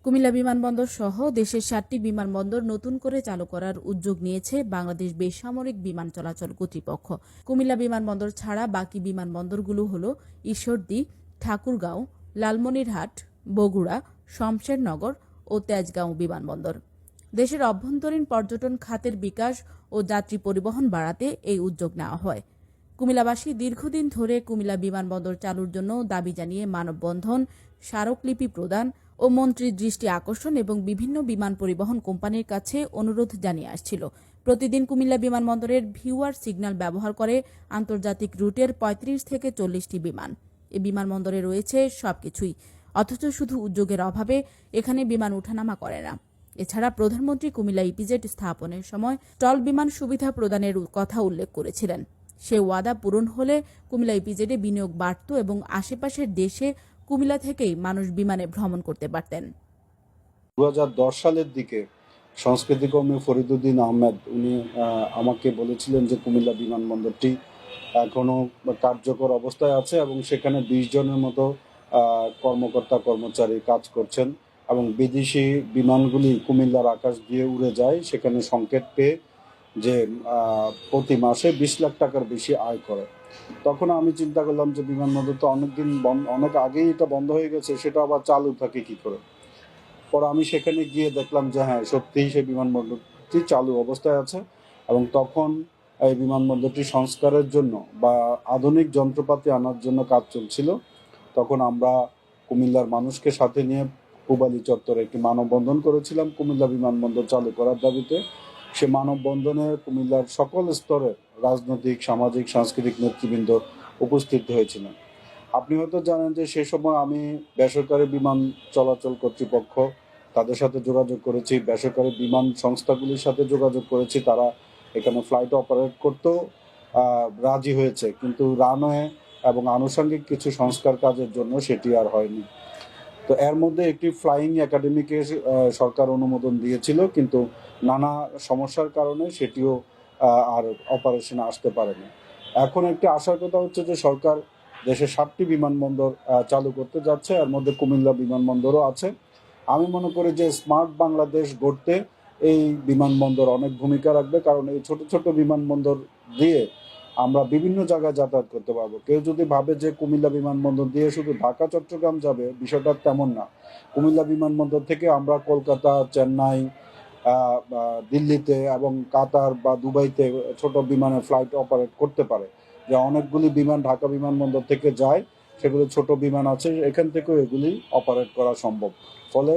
কুমিল্লা বিমানবন্দর সহ দেশের ৭টি বিমানবন্দর নতুন করে চালু করার উদ্যোগ নিয়েছে বাংলাদেশ বেসামরিক বিমান চলাচল কর্তৃপক্ষ। কুমিল্লা বিমানবন্দর ছাড়া বাকি বিমানবন্দরগুলো হল ঈশ্বরদী, ঠাকুরগাঁও, লালমনিরহাট, বগুড়া, শমশেরনগর ও তেজগাঁও বিমানবন্দর। দেশের অভ্যন্তরীণ পর্যটন খাতের বিকাশ ও যাত্রী পরিবহন বাড়াতে এই উদ্যোগ নেওয়া হয়। কুমিল্লাবাসী দীর্ঘদিন ধরে কুমিল্লা বিমানবন্দর চালুর জন্য দাবি জানিয়ে মানববন্ধন, স্মারকলিপি প্রদান ও মন্ত্রীর দৃষ্টি আকর্ষণ এবং বিভিন্ন বিমান পরিবহন কোম্পানির কাছে অনুরোধ জানিয়ে আসছিল। প্রতিদিন কুমিল্লা বিমানবন্দরের ভিউয়ার সিগন্যাল ব্যবহার করে আন্তর্জাতিক রুটের ৩৫ থেকে ৪০টি বিমান। এই বিমানবন্দরে রয়েছে সবকিছুই, অথচ শুধু উদ্যোগের অভাবে এখানে বিমান ওঠানামা করে না। এছাড়া প্রধানমন্ত্রী কুমিল্লা ইপিজেড স্থাপনের সময় স্টল বিমান সুবিধা প্রদানের কথা উল্লেখ করেছিলেন। সে ওয়াদা পূরণ হলে কুমিল্লা ইপিজেডে বিনিয়োগ বাড়ত এবং আশেপাশের দেশে কুমিল্লা থেকেই মানুষ বিমানে ভ্রমণ করতে পারতেন। 2010 সালের দিকে সংস্কৃতি কর্মী ফরিদুদ্দিন আহমেদ উনি আমাকে বলেছিলেন যে কুমিল্লা বিমানবন্দরটি এখনো কার্যকর অবস্থায় আছে এবং সেখানে 20 জনের মতো কর্মকর্তা কর্মচারী কাজ করছেন এবং বিদেশি বিমানগুলি কুমিল্লার আকাশ দিয়ে উড়ে যায়, সেখানে সংকেত পেয়ে যে প্রতি মাসে 20 লাখ টাকার বেশি আয় করে। তখন আমি চিন্তা করলাম যে বিমানবন্দর তো অনেক আগেই এটা বন্ধ হয়ে গেছে, সেটা আবার চালু থাকে কি করে। পরে আমি সেখানে গিয়ে দেখলাম যে হ্যাঁ, সত্যিই সেই বিমানবন্দরটি চালু অবস্থায় আছে এবং তখন এই বিমানবন্দরটি সংস্কারের জন্য বা আধুনিক যন্ত্রপাতি আনার জন্য কাজ চলছিল। তখন আমরা কুমিল্লার মানুষকে সাথে নিয়ে পূবালী চত্বরে একটি মানববন্ধন করেছিলাম কুমিল্লা বিমানবন্দর চালু করার দাবিতে। সে মানববন্ধনে কুমিল্লার সকল স্তরের রাজনৈতিক, সামাজিক, সাংস্কৃতিক নেতৃবৃন্দ উপস্থিত হয়েছিলেন। আপনি হয়তো জানেন যে সে সময় আমি বেসরকারি বিমান চলাচল কর্তৃপক্ষ তাদের সাথে যোগাযোগ করেছি, বেসরকারি বিমান সংস্থাগুলির সাথে যোগাযোগ করেছি, তারা এখানে ফ্লাইট অপারেট করতেও রাজি হয়েছে, কিন্তু রানওয়ে এবং আনুষঙ্গিক কিছু সংস্কার কাজের জন্য সেটি আর হয়নি। তো এর মধ্যে একটি ফ্লাইং একাডেমিকে সরকার অনুমোদন দিয়েছিল, কিন্তু নানা সমস্যার কারণে সেটিও আর অপারেশনে আসতে পারেনি। এখন একটি আশার কথা হচ্ছে যে সরকার দেশের 7টি বিমানবন্দর চালু করতে যাচ্ছে, এর মধ্যে কুমিল্লা বিমানবন্দরও আছে। আমি মনে করি যে স্মার্ট বাংলাদেশ গড়তে এই বিমানবন্দর অনেক ভূমিকা রাখবে, কারণ এই ছোট ছোট বিমানবন্দর দিয়ে আমরা বিভিন্ন জায়গায় যাতায়াত করতে পারবো। কেউ যদি ভাবে যে কুমিল্লা বিমানবন্দর দিয়ে শুধু ঢাকা চট্টগ্রাম যাবে, বিষয়টা তেমন না। কুমিল্লা বিমানবন্দর থেকে আমরা কলকাতা, চেন্নাই, দিল্লিতে এবং কাতার বা দুবাইতে ছোট বিমানে ফ্লাইট অপারেট করতে পারে। যে অনেকগুলি বিমান ঢাকা বিমানবন্দর থেকে যায়, সেগুলো ছোট বিমান আছে, এখান থেকেও এগুলি অপারেট করা সম্ভব। ফলে